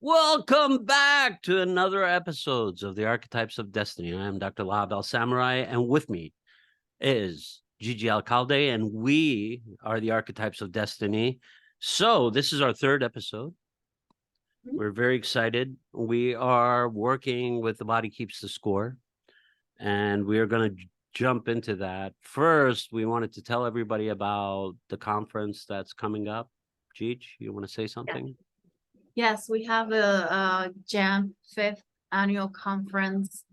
Welcome back to another episodes of the Archetypes of Destiny. I am Dr. Lahab Al-Samarrai, and with me is Gigi Alcalde, and we are the Archetypes of Destiny. So this is our third episode. We're very excited. We are working with The Body Keeps the Score, and we are going to jump into that. First, we wanted to tell everybody about the conference that's coming up. Gigi, you want to say something? Yes, we have a JAMP 5th annual conference.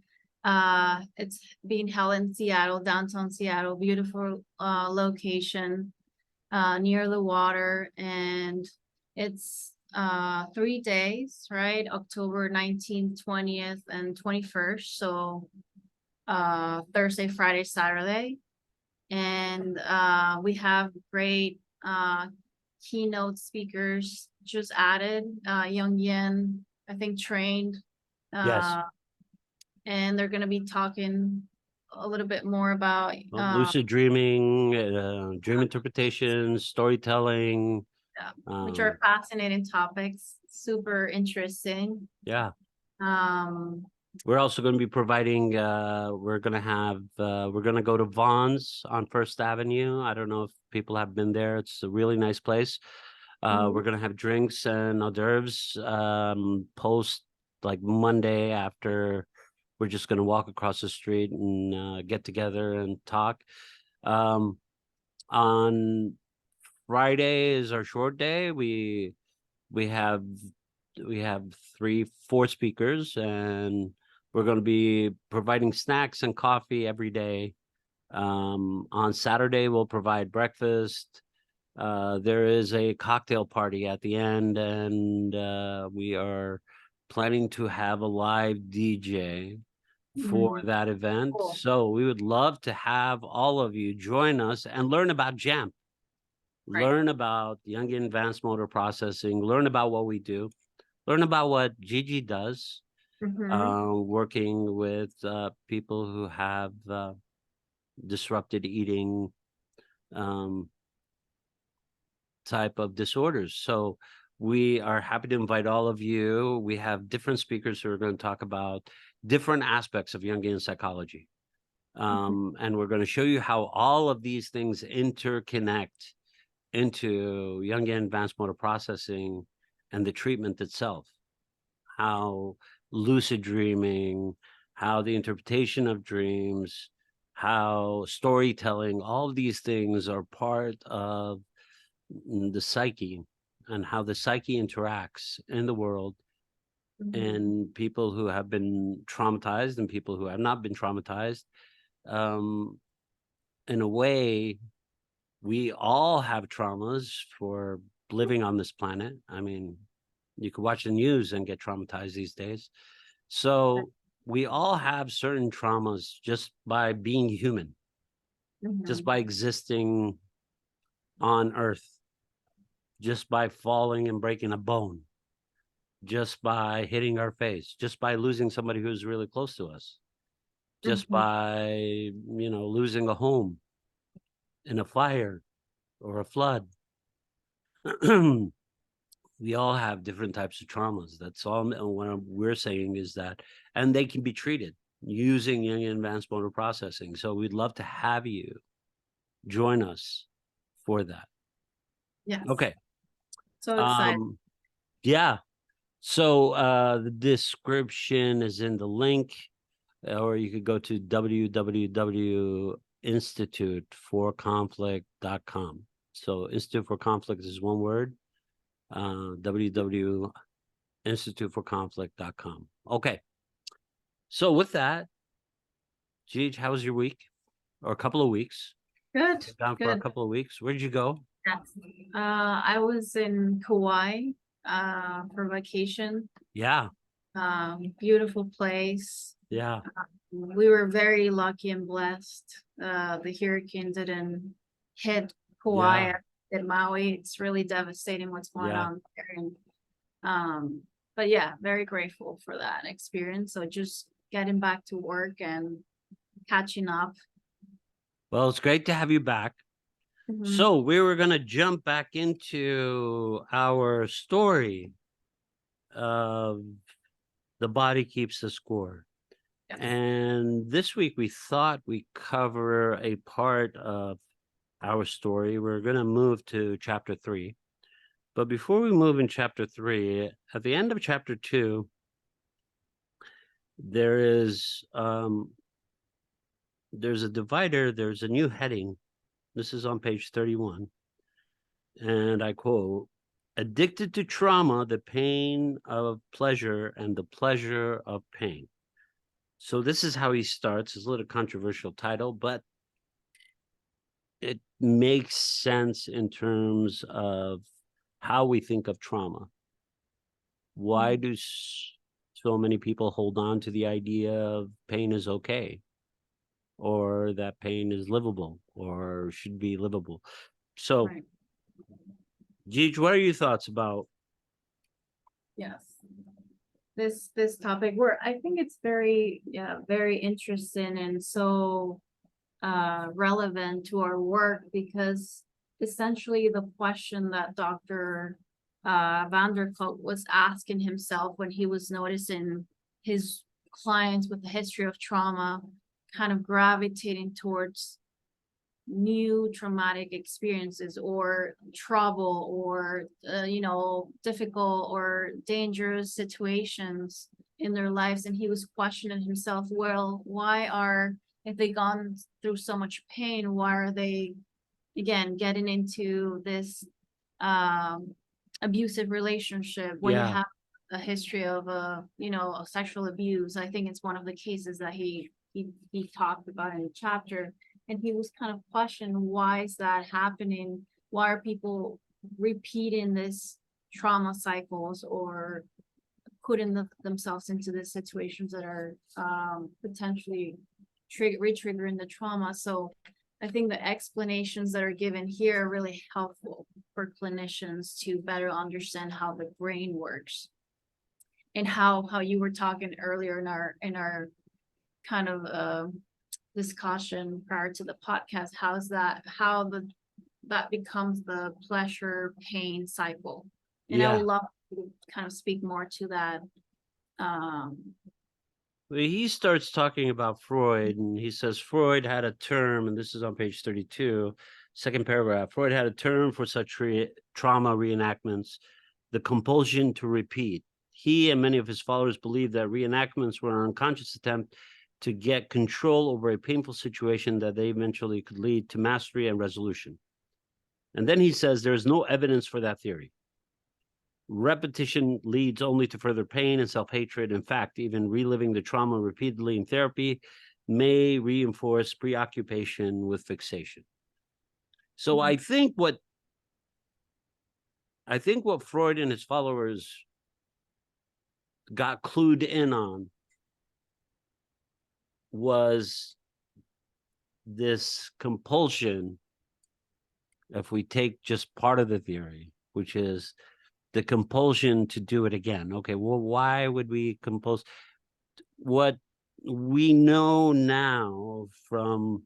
It's being held in Seattle, downtown Seattle, beautiful location near the water, and it's 3 days, right? October 19th, 20th, and 21st. So Thursday, Friday, Saturday. And we have great keynote speakers just added. Young Yin, I think, trained. Yes. And they're going to be talking a little bit more about lucid dreaming, dream interpretation, storytelling. Which are fascinating topics, super interesting. Yeah. We're also going to be providing, we're going to go to Vaughn's on First Avenue. I don't know if people have been there. It's a really nice place. We're going to have drinks and hors d'oeuvres post like Monday after. We're just going to walk across the street and get together and talk. On Friday is our short day. We have 4 speakers, and we're going to be providing snacks and coffee every day. On Saturday, we'll provide breakfast. There is a cocktail party at the end, and we are planning to have a live DJ for that event. Cool. So we would love to have all of you join us and learn about JAMP, learn about Jungian advanced motor processing, learn about what we do, learn about what Gigi does, working with people who have disrupted eating type of disorders. So we are happy to invite all of you. We have different speakers who are going to talk about different aspects of Jungian psychology. And we're going to show you how all of these things interconnect into Jungian advanced motor processing and the treatment itself, how lucid dreaming, how the interpretation of dreams, how storytelling, all of these things are part of the psyche and how the psyche interacts in the world, and people who have been traumatized and people who have not been traumatized. In a way, we all have traumas for living on this planet. I mean, you could watch the news and get traumatized these days. So we all have certain traumas just by being human, just by existing on Earth, just by falling and breaking a bone, just by hitting our face, just by losing somebody who's really close to us, just by, losing a home in a fire or a flood. We all have different types of traumas. That's all. What we're saying is that, and they can be treated using Jungian advanced motor processing. So we'd love to have you join us for that. Yes. Okay. So excited. Yeah. So the description is in the link, or you could go to www.instituteforconflict.com. So Institute for Conflict is one word. www.instituteforconflict.com. Okay. So with that, Gigi, how was your week or a couple of weeks? Good. Down for a couple of weeks. Where did you go? Yes. I was in Kauai for vacation. Yeah. Beautiful place. Yeah. We were very lucky and blessed. The hurricane didn't hit Kauai and Maui. It's really devastating what's going on there. And but yeah, very grateful for that experience. So just getting back to work and catching up. Well, it's great to have you back. So we were going to jump back into our story the body keeps the score. Yes. And this week we thought we cover a part of our story. We're going to move to chapter 3. But before we move in chapter 3, at the end of chapter 2, there is there's a divider, there's a new heading. This is on page 31. And I quote, "Addicted to trauma, the pain of pleasure and the pleasure of pain." So this is how he starts. It's a little controversial title, but it makes sense in terms of how we think of trauma. Why do so many people hold on to the idea of pain is okay, or that pain is livable or should be livable? So, Right. Gigi, what are your thoughts about? Yes. This topic where I think it's very, very interesting and so relevant to our work, because essentially the question that Dr. Vanderkolk was asking himself when he was noticing his clients with a history of trauma kind of gravitating towards new traumatic experiences or trouble or difficult or dangerous situations in their lives, and he was questioning himself, well, if they gone through so much pain, why are they again getting into this abusive relationship when you Yeah, have a history of a sexual abuse. I think it's one of the cases that he talked about in the chapter, and he was kind of questioning, why is that happening? Why are people repeating this trauma cycles or putting themselves into these situations that are potentially re-triggering the trauma? So I think the explanations that are given here are really helpful for clinicians to better understand how the brain works, and how you were talking earlier in our kind of discussion prior to the podcast, that becomes the pleasure pain cycle. And I yeah. would love to kind of speak more to that. Well, he starts talking about Freud, and he says Freud had a term, and this is on page 32, second paragraph. Freud had a term for such trauma reenactments, the compulsion to repeat. He and many of his followers believed that reenactments were an unconscious attempt to get control over a painful situation that they eventually could lead to mastery and resolution. And then he says there is no evidence for that theory. Repetition leads only to further pain and self-hatred. In fact, even reliving the trauma repeatedly in therapy may reinforce preoccupation with fixation. So I think what Freud and his followers got clued in on was this compulsion, if we take just part of the theory, which is the compulsion to do it again. Okay, well, why would we compose? What we know now from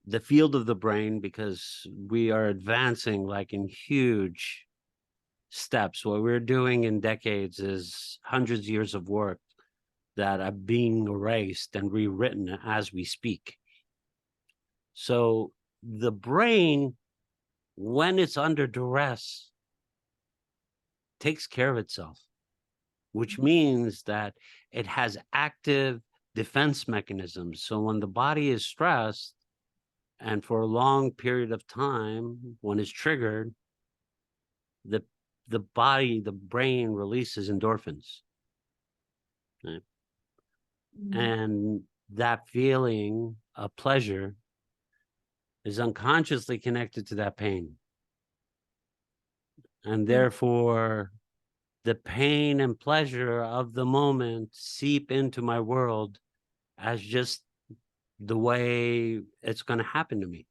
the field of the brain, because we are advancing like in huge steps. What we're doing in decades is hundreds of years of work that are being erased and rewritten as we speak. So the brain, when it's under duress, takes care of itself, which means that it has active defense mechanisms. So when the body is stressed, and for a long period of time, when it's triggered, the brain releases endorphins. Right? And that feeling of pleasure is unconsciously connected to that pain. And therefore, the pain and pleasure of the moment seep into my world as just the way it's going to happen to me.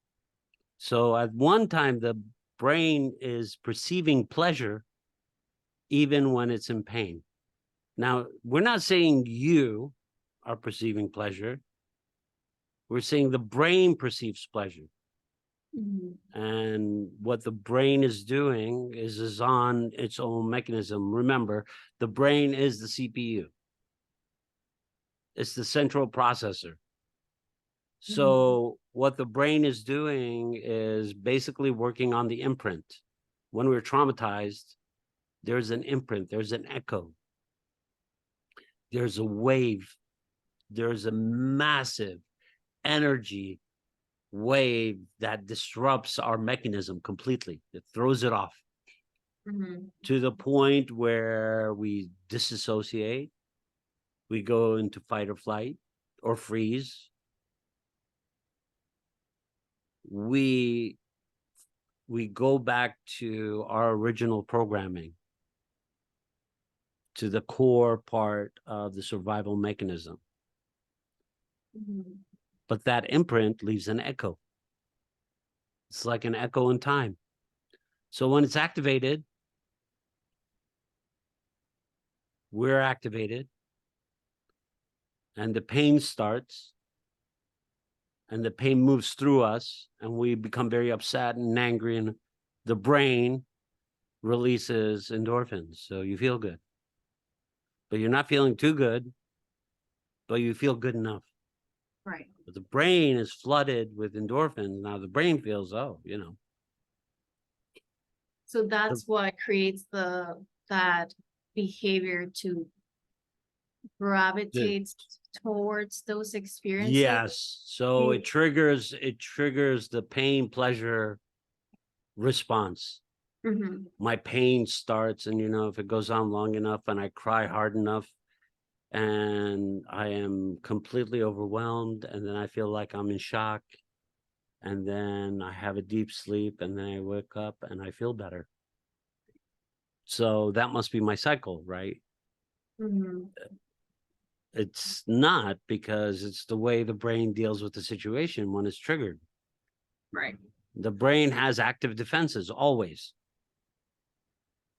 So at one time, the brain is perceiving pleasure even when it's in pain. Now, we're not saying you are perceiving pleasure. We're saying the brain perceives pleasure. And what the brain is doing is on its own mechanism. Remember, the brain is the CPU. It's the central processor. So what the brain is doing is basically working on the imprint. When we're traumatized, there's an imprint, there's an echo, there's a wave, there's a massive energy wave that disrupts our mechanism completely. It throws it off to the point where we disassociate, we go into fight or flight or freeze. We go back to our original programming, to the core part of the survival mechanism. But that imprint leaves an echo. It's like an echo in time. So when it's activated, we're activated, and the pain starts, and the pain moves through us, and we become very upset and angry, and the brain releases endorphins, so you feel good. But you're not feeling too good, but you feel good enough. Right. But the brain is flooded with endorphins. Now the brain feels, oh, So that's what creates that behavior to gravitate towards those experiences. Yes. So it triggers the pain pleasure response. My pain starts, and if it goes on long enough and I cry hard enough and I am completely overwhelmed, and then I feel like I'm in shock, and then I have a deep sleep, and then I wake up and I feel better. So that must be my cycle, right? It's not, because it's the way the brain deals with the situation when it's triggered. Right. The brain has active defenses always,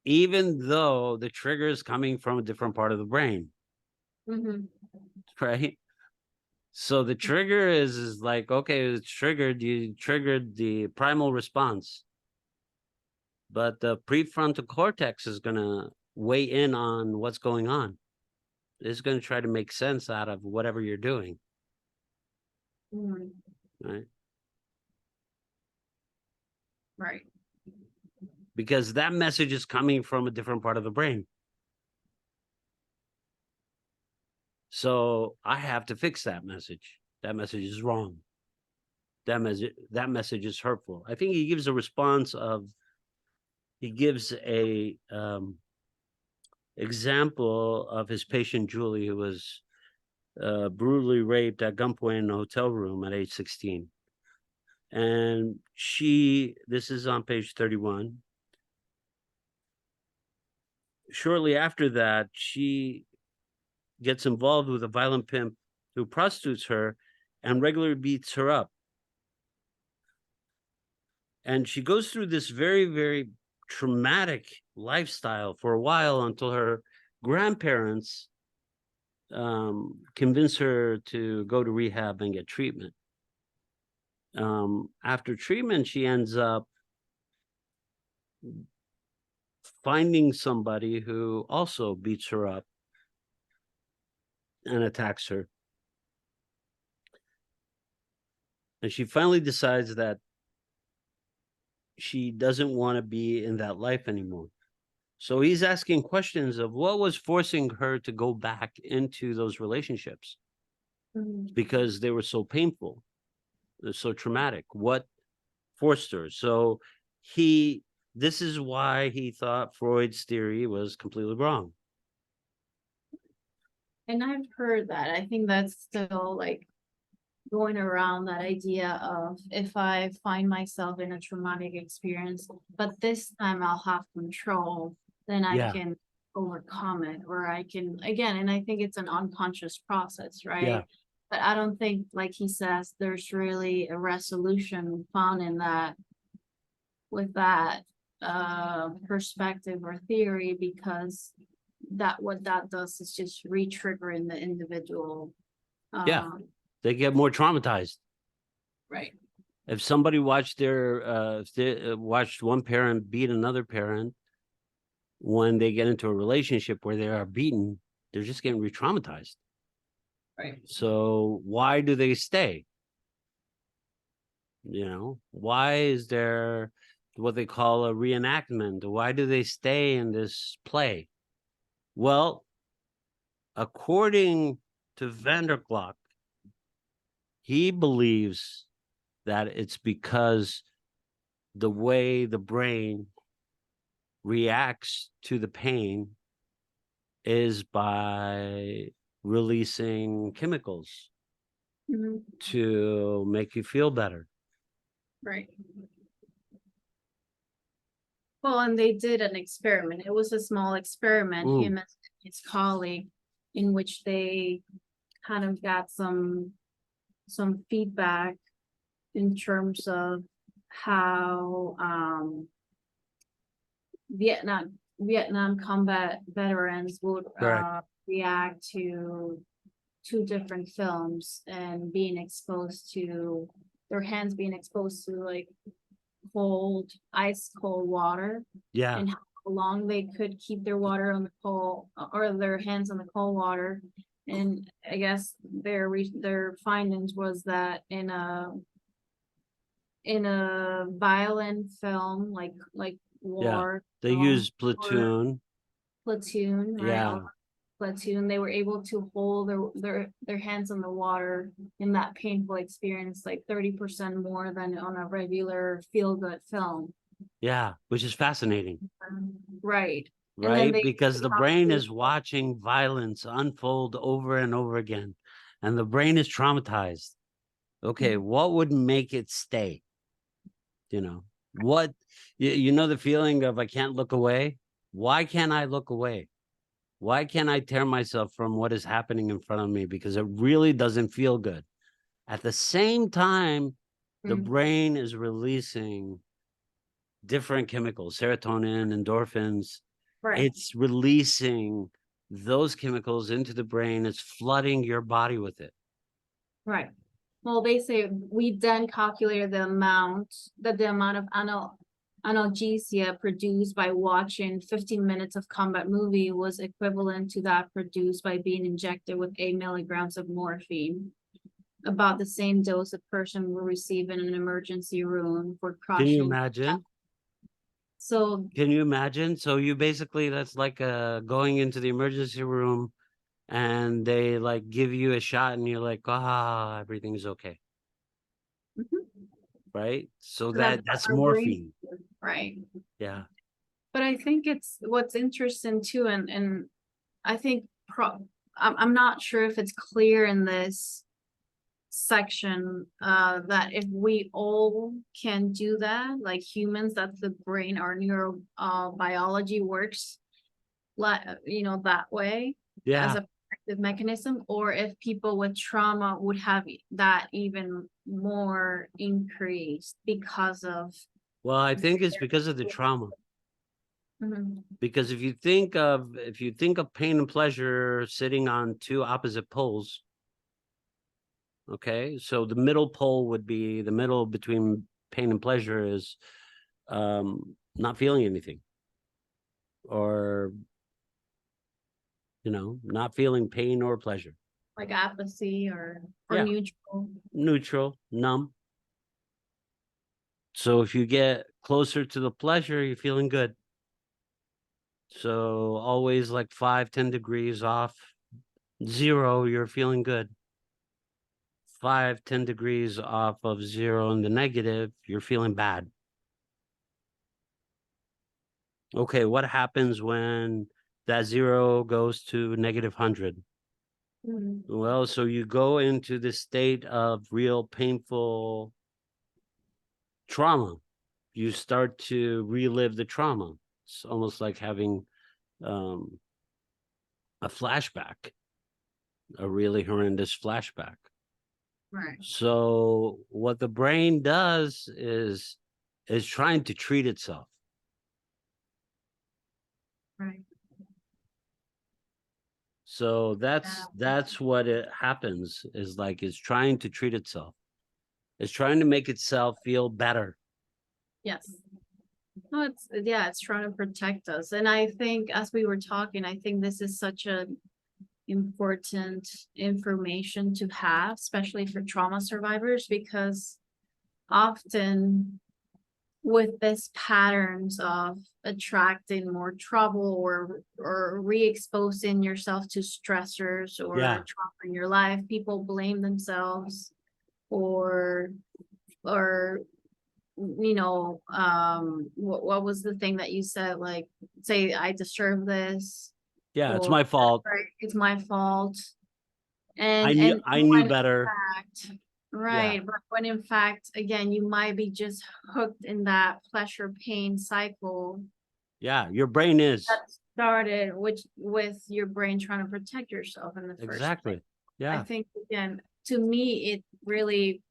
even though the trigger is coming from a different part of the brain. Right? So the trigger is like, okay, it's triggered, you triggered the primal response. But the prefrontal cortex is going to weigh in on what's going on. It's going to try to make sense out of whatever you're doing. Right? Right. Because that message is coming from a different part of the brain. So I have to fix that message. That message is wrong. That message is hurtful. I think he gives a response of, he gives a example of his patient Julie, who was brutally raped at gunpoint in a hotel room at age 16. And this is on page 31. Shortly after that, she gets involved with a violent pimp who prostitutes her and regularly beats her up. And she goes through this very, very traumatic lifestyle for a while, until her grandparents convince her to go to rehab and get treatment. After treatment, she ends up finding somebody who also beats her up and attacks her. And she finally decides that she doesn't want to be in that life anymore. So he's asking questions of what was forcing her to go back into those relationships, because they were so painful, they're so traumatic. What forced her? So this is why he thought Freud's theory was completely wrong. And I've heard that. I think that's still like going around, that idea of, if I find myself in a traumatic experience, but this time I'll have control, then I can overcome it, or I can, again, and I think it's an unconscious process, right? Yeah. But I don't think, like he says, there's really a resolution found in that, with that perspective or theory, because what that does is just re-triggering the individual. They get more traumatized. Right. If somebody watched if they watched one parent beat another parent, when they get into a relationship where they are beaten, they're just getting re-traumatized. Right. So why do they stay? Why is there what they call a reenactment? Why do they stay in this play? Well, according to Vanderklok, he believes that it's because the way the brain reacts to the pain is by releasing chemicals to make you feel better. Right. Well, and they did an experiment. It was a small experiment, him and his colleague, in which they kind of got some feedback in terms of how Vietnam combat veterans would react to two different films and being exposed to their hands being exposed to like ice cold water. Yeah. And how long they could keep their water on the cold or their hands on the cold water. And I guess their findings was that in a violent film like war, they use Platoon. Platoon, right? Yeah. Platoon, they were able to hold their hands on the water in that painful experience like 30% more than on a regular feel-good film. Yeah, which is fascinating. Right. Right, because the brain is watching violence unfold over and over again, and the brain is traumatized. Okay, what would make it stay? What, the feeling of I can't look away? Why can't I look away? Why can't I tear myself from what is happening in front of me? Because it really doesn't feel good. At the same time, the brain is releasing different chemicals, serotonin, endorphins. Right. It's releasing those chemicals into the brain. It's flooding your body with it. Right. Well, they say we then calculated the amount of analgesia produced by watching 15 minutes of combat movie was equivalent to that produced by being injected with 8 milligrams of morphine, about the same dose a person will receive in an emergency room for crushing. Can you imagine? So can you imagine? So you basically, that's like going into the emergency room and they like give you a shot and you're like, everything's okay. Right? So that's morphine. Right. Yeah. But I think it's what's interesting too, and I think I'm not sure if it's clear in this section that if we all can do that, like humans, that the brain, our neuro biology works that way as a protective mechanism, or if people with trauma would have that even more increased because of. Well, I think it's because of the trauma. Because if you think of pain and pleasure sitting on two opposite poles, okay, so the middle pole would be the middle between pain and pleasure is not feeling anything, or not feeling pain or pleasure, like apathy or neutral, numb. So if you get closer to the pleasure, you're feeling good. So always like 5-10 degrees off zero, you're feeling good. 5-10 degrees off of zero in the negative, you're feeling bad. Okay, what happens when that zero goes to -100? Well, so you go into the state of real painful trauma. You start to relive the trauma. It's almost like having a flashback, a really horrendous flashback. Right. So what the brain does is trying to treat itself. Right. So that's what it happens, is like it's trying to treat itself. It's trying to make itself feel better. Yes. No, it's trying to protect us. And I think as we were talking, I think this is such a important information to have, especially for trauma survivors, because often with this patterns of attracting more trouble or re-exposing yourself to stressors or Yeah. trauma in your life, people blame themselves or what was the thing that you said, like say I deserve this, Yeah, it's or my fault. right, it's my fault. I And knew when in better. fact, Yeah. right, but when in fact, again, you might be just hooked in that pleasure pain cycle Yeah, your brain is. that started with your brain trying to protect yourself in the first place. Exactly. Yeah. I think, again, to me, it really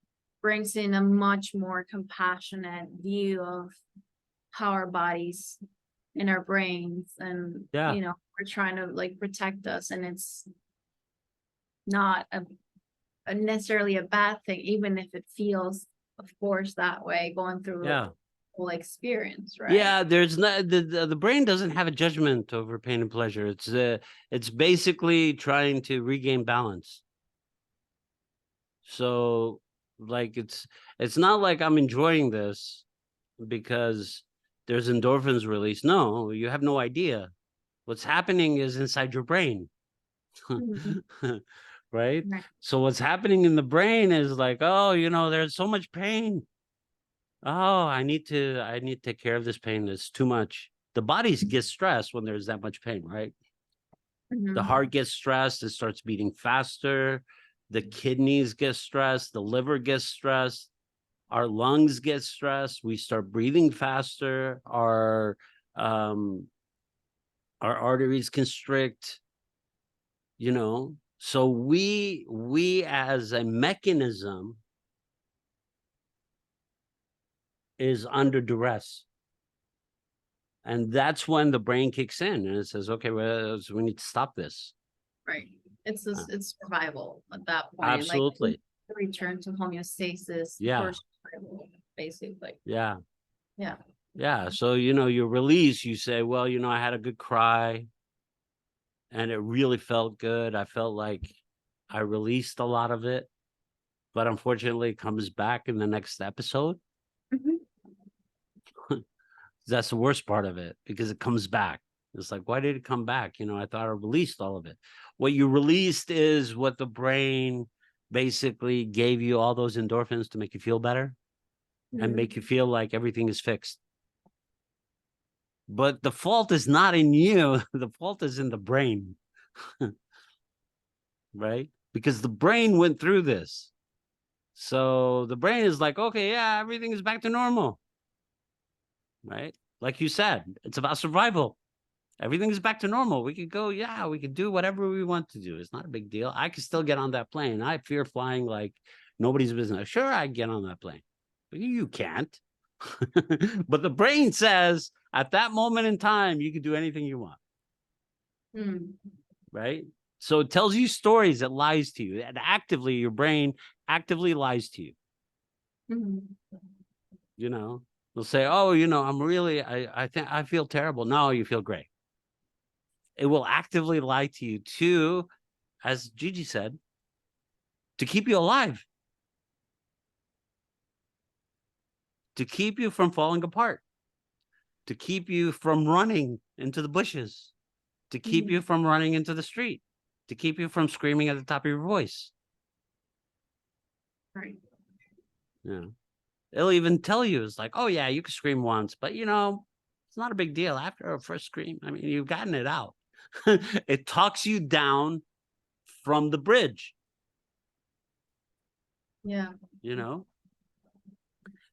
brings in a much more compassionate view of how our bodies and our brains and Yeah. we're trying to like protect us, and it's not a necessarily a bad thing, even if it feels, of course, that way going through Yeah. the whole experience, right? Yeah, there's not the brain doesn't have a judgment over pain and pleasure. It's basically trying to regain balance. So like it's not like I'm enjoying this because there's endorphins released. No, you have no idea. What's happening is inside your brain. Mhm. Right? Right. So what's happening in the brain is like, oh, there's so much pain. Oh, I need to take care of this pain. It's too much. The body gets stressed when there's that much pain, right? The Mhm. heart gets stressed, it starts beating faster. The kidneys get stressed, the liver gets stressed, our lungs get stressed, we start breathing faster, our arteries constrict, So we as a mechanism is under duress. And that's when the brain kicks in and it says, okay, well, we need to stop this. Right. It's survival at that point. Absolutely. Like return to homeostasis. Yeah. For survival, basically. Yeah. Yeah. Yeah. So, you release, you say, well, I had a good cry and it really felt good. I felt like I released a lot of it, but unfortunately it comes back in the next episode. Mhm. That's the worst part of it because it comes back. It's like, why did it come back? I thought I released all of it. What you released is what the brain basically gave you, all those endorphins to make you feel better and make you feel like everything is fixed. But the fault is not in you. The fault is in the brain. Right? Because the brain went through this. So the brain is like, okay, yeah, everything is back to normal. Right? Like you said, it's about survival. Everything is back to normal. We could go, yeah, we could do whatever we want to do. It's not a big deal. I could still get on that plane. I fear flying like nobody's business. Sure, I get on that plane. But you can't. But the brain says at that moment in time, you can do anything you want. Right? So it tells you stories, it lies to you. And actively, your brain actively lies to you. They'll say, oh, I'm really, I think I feel terrible. No, you feel great. It will actively lie to you too, as Gigi said, to keep you alive, to keep you from falling apart, to keep you from running into the bushes, to keep you from running into the street, to keep you from screaming at the top of your voice. Right. Yeah. It'll even tell you, it's like, oh yeah, you can scream once, but it's not a big deal. After a first scream, I mean, you've gotten it out. It talks you down from the bridge. Yeah.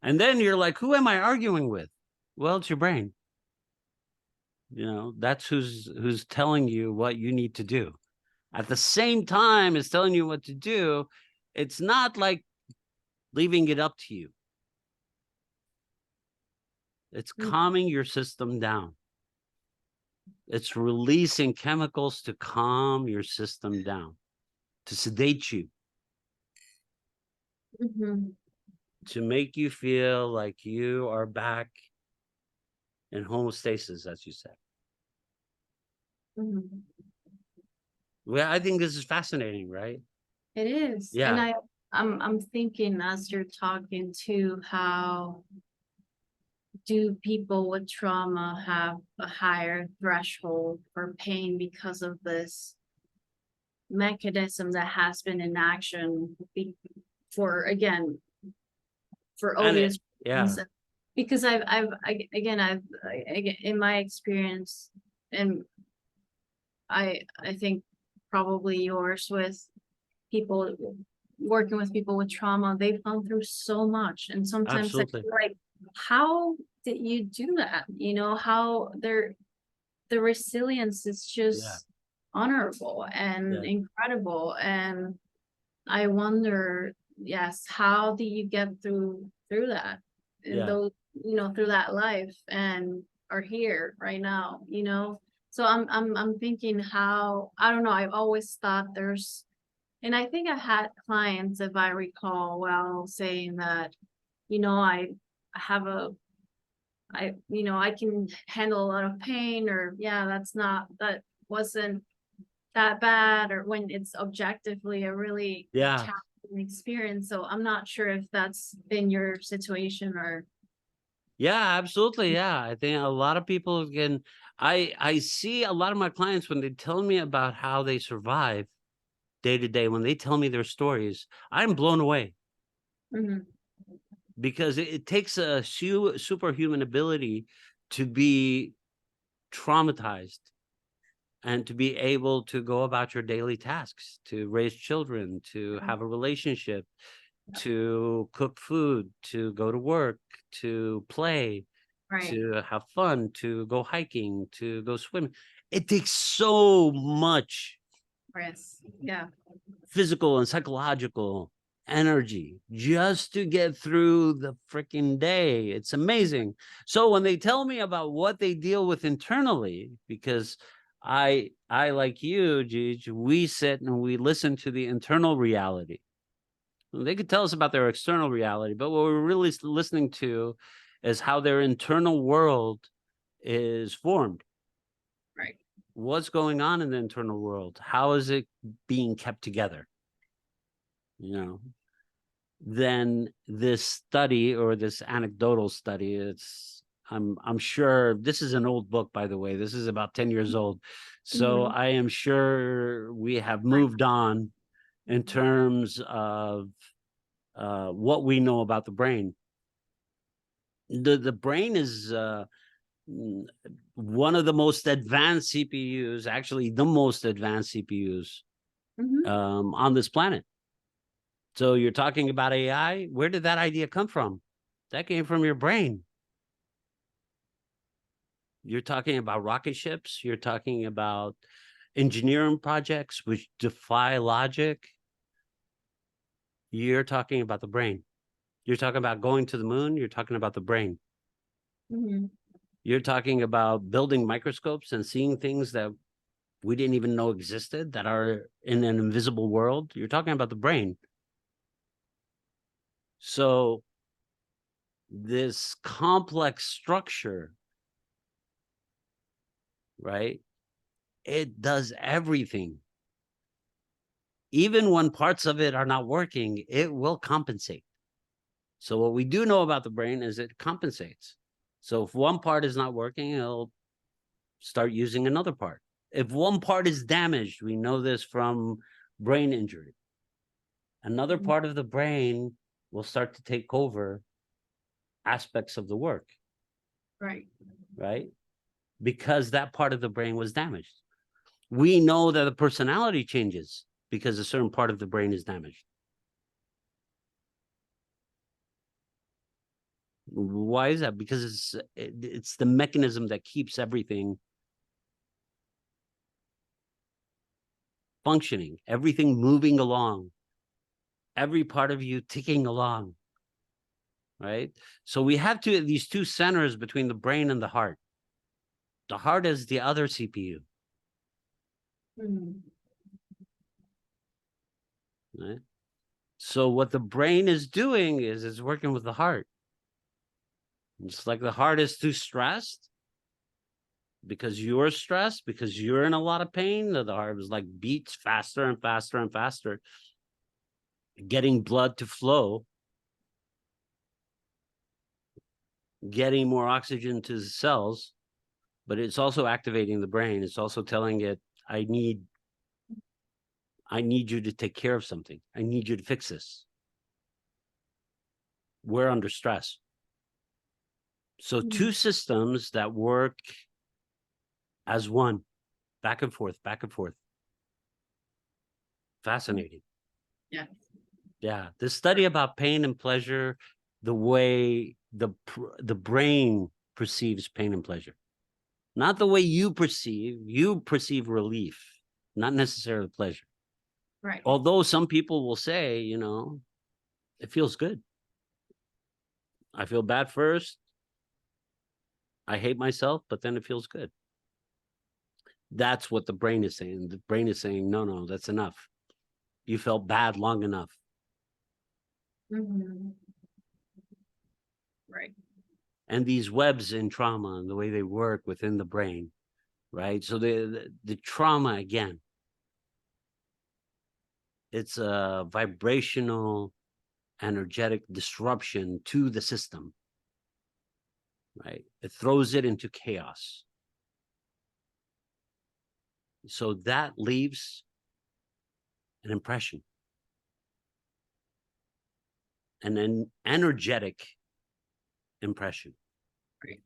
And then you're like, who am I arguing with? Well, it's your brain. That's who's telling you what you need to do. At the same time as telling you what to do, it's not like leaving it up to you. It's calming your system down. It's releasing chemicals to calm your system down, to sedate you. to make you feel like you are back in homeostasis, as you said. Mhm. Well, I think this is fascinating, right? It is. And Yeah, I'm thinking as you're talking to how do people with trauma have a higher threshold for pain because of this mechanism that has been in action for, again, for and obvious yeah, reasons. Because again, in my experience, and I think probably yours with people working with people with trauma, they've gone through so much, and sometimes I absolutely. feel like, how did you do that? You know, how the resilience is Yeah, just honorable and yeah, incredible. And I wonder, yes, how do you get through that in yeah, those, you know, through that life and are here right now, you know? So I'm thinking how, I don't know, I've always thought there's, and I think I had clients, if I recall well, saying that, you know, I have a, you know, I can handle a lot of pain, or yeah, that wasn't that bad, or when it's objectively a really yeah, challenging experience. So I'm not sure if that's been your situation or. yeah, absolutely. Yeah, I think a lot of people can. I see a lot of my clients when they tell me about how they survive day to day. When they tell me their stories, I'm blown away Mhm. because it takes a superhuman ability to be traumatized and to be able to go about your daily tasks, to raise children, to have a relationship, to cook food, to go to work, to play, Right. to have fun, to go hiking, to go swimming. It takes so much Yes. Yeah. physical and psychological energy just to get through the freaking day. It's amazing. So when they tell me about what they deal with internally, because I like you, Gigi, we sit and we listen to the internal reality. They could tell us about their external reality, but what we're really listening to is how their internal world is formed. Right. What's going on in the internal world? How is it being kept together? You know, then this study or this anecdotal study, I'm sure this is an old book, by the way. This is about 10 years old. So Mhm. I am sure we have Right. moved on in terms of what we know about the brain. The brain is one of the most advanced CPUs, actually the most advanced CPUs Mhm. on this planet. So you're talking about AI. Where did that idea come from? That came from your brain. You're talking about rocket ships. You're talking about engineering projects which defy logic. You're talking about the brain. You're talking about going to the moon. You're talking about the brain. Mhm. You're talking about building microscopes and seeing things that we didn't even know existed that are in an invisible world. You're talking about the brain. So this complex structure, right? It does everything. Even when parts of it are not working, it will compensate. So what we do know about the brain is it compensates. So if one part is not working, it'll start using another part. If one part is damaged, we know this from brain injury, another Mhm. part of the brain will start to take over aspects of the work, Right. right? Because that part of the brain was damaged. We know that the personality changes because a certain part of the brain is damaged. Why is that? Because it's the mechanism that keeps everything functioning, everything moving along, every part of you ticking along, right? So we have these two centers between the brain and the heart. The heart is the other CPU, Mhm. right? So what the brain is doing is it's working with the heart. It's like the heart is too stressed because you're stressed, because you're in a lot of pain. The heart is like beats faster and faster and faster, getting blood to flow, getting more oxygen to the cells, but it's also activating the brain. It's also telling it, I need you to take care of something. I need you to fix this. We're under stress. So two systems that work as one, back and forth, back and forth. Fascinating. Yeah. Yeah. The study about pain and pleasure, the way the brain perceives pain and pleasure, not the way you perceive relief, not necessarily pleasure. Right. Although some people will say, you know, it feels good. I feel bad first. I hate myself, but then it feels good. That's what the brain is saying. The brain is saying, no, no, that's enough. You felt bad long enough. Right. And these webs in trauma and the way they work within the brain, right? So the trauma, again, it's a vibrational, energetic disruption to the system, right? It throws it into chaos. So that leaves an impression, and an energetic impression. Right.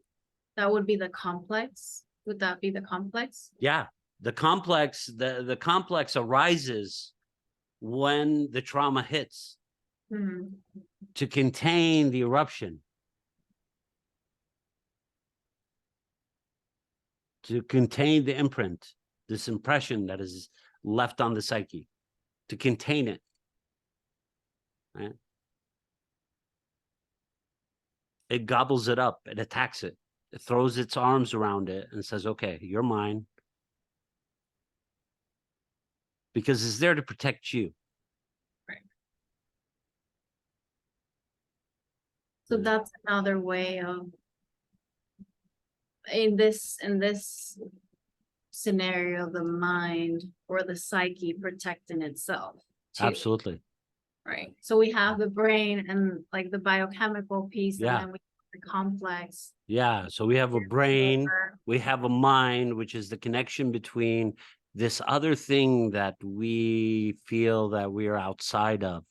That would be the complex. Would that be the complex? Yeah. The complex arises when the trauma hits to contain the eruption, to contain the imprint, this impression that is left on the psyche, to contain it. Right? It gobbles it up, it attacks it, it throws its arms around it and says, okay, you're mine. Because it's there to protect you. Right. So that's another way of, in this scenario, the mind or the psyche protecting itself too. Absolutely. Right. So we have the brain and like the biochemical piece, and Yeah. then we have the complex. Yeah. So we have a brain, we have a mind, which is the connection between this other thing that we feel that we are outside of,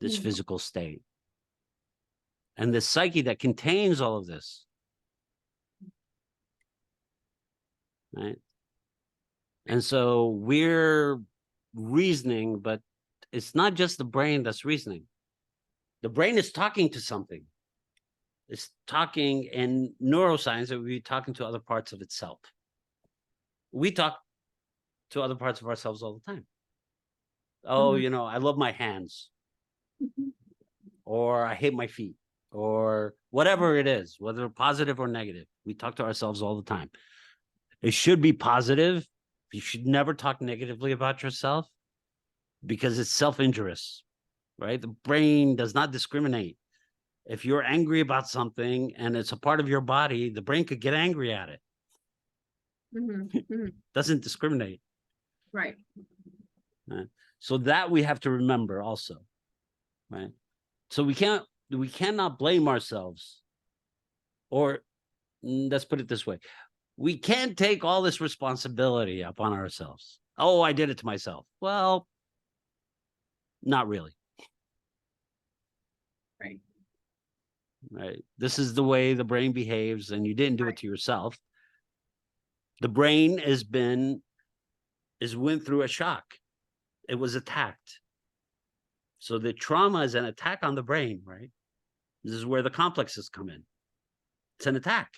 this physical state, and the psyche that contains all of this. Right. And so we're reasoning, but it's not just the brain that's reasoning. The brain is talking to something. It's talking in neuroscience, that we're talking to other parts of itself. We talk to other parts of ourselves all the time. Oh, you know, I love my hands, or I hate my feet, or whatever it is, whether positive or negative. We talk to ourselves all the time. It should be positive. You should never talk negatively about yourself, because it's self-injurious, right? The brain does not discriminate. If you're angry about something and it's a part of your body, the brain could get angry at it. Doesn't discriminate. Right. So that we have to remember also, right? So we cannot blame ourselves, or let's put it this way. We can't take all this responsibility upon ourselves. Oh, I did it to myself. Well, not really. Right. Right. This is the way the brain behaves, and you didn't do it to yourself. The brain went through a shock. It was attacked. So the trauma is an attack on the brain, right? This is where the complexes come in. It's an attack.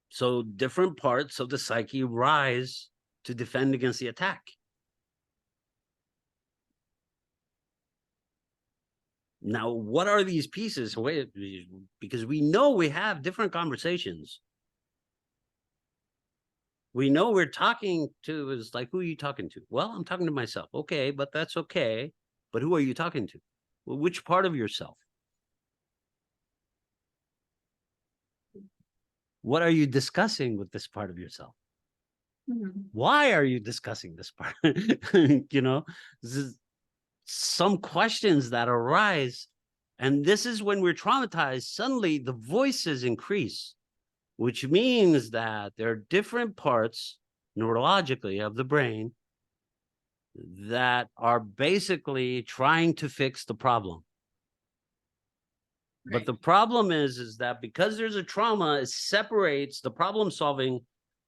So different parts of the psyche rise to defend against the attack. Now, what are these pieces? Because we know we have different conversations. We know we're talking to is like, who are you talking to? Well, I'm talking to myself. Okay, but that's okay. But who are you talking to? Well, which part of yourself? What are you discussing with this part of yourself? Why are you discussing this part? You know, this is some questions that arise. And this is when we're traumatized, suddenly the voices increase, which means that there are different parts neurologically of the brain that are basically trying to fix the problem. But the problem is that because there's a trauma, it separates the problem solving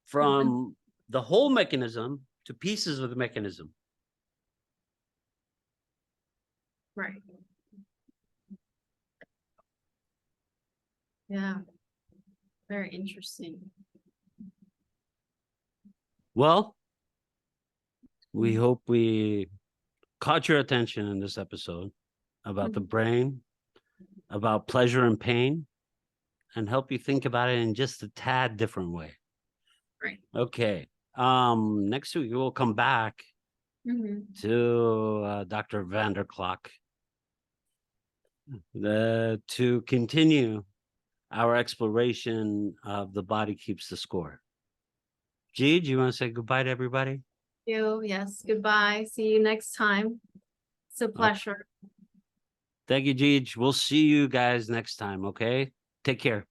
from the whole mechanism to pieces of the mechanism. Right. Yeah. Very interesting. Well, we hope we caught your attention in this episode about the brain, about pleasure and pain, and help you think about it in just a tad different way. Right. Okay. Next week we'll come back to Dr. Vanderklok to continue our exploration of the body keeps the score. Gigi, do you want to say goodbye to everybody? Yes, goodbye. See you next time. It's a pleasure. Thank you, Gigi. We'll see you guys next time, okay? Take care.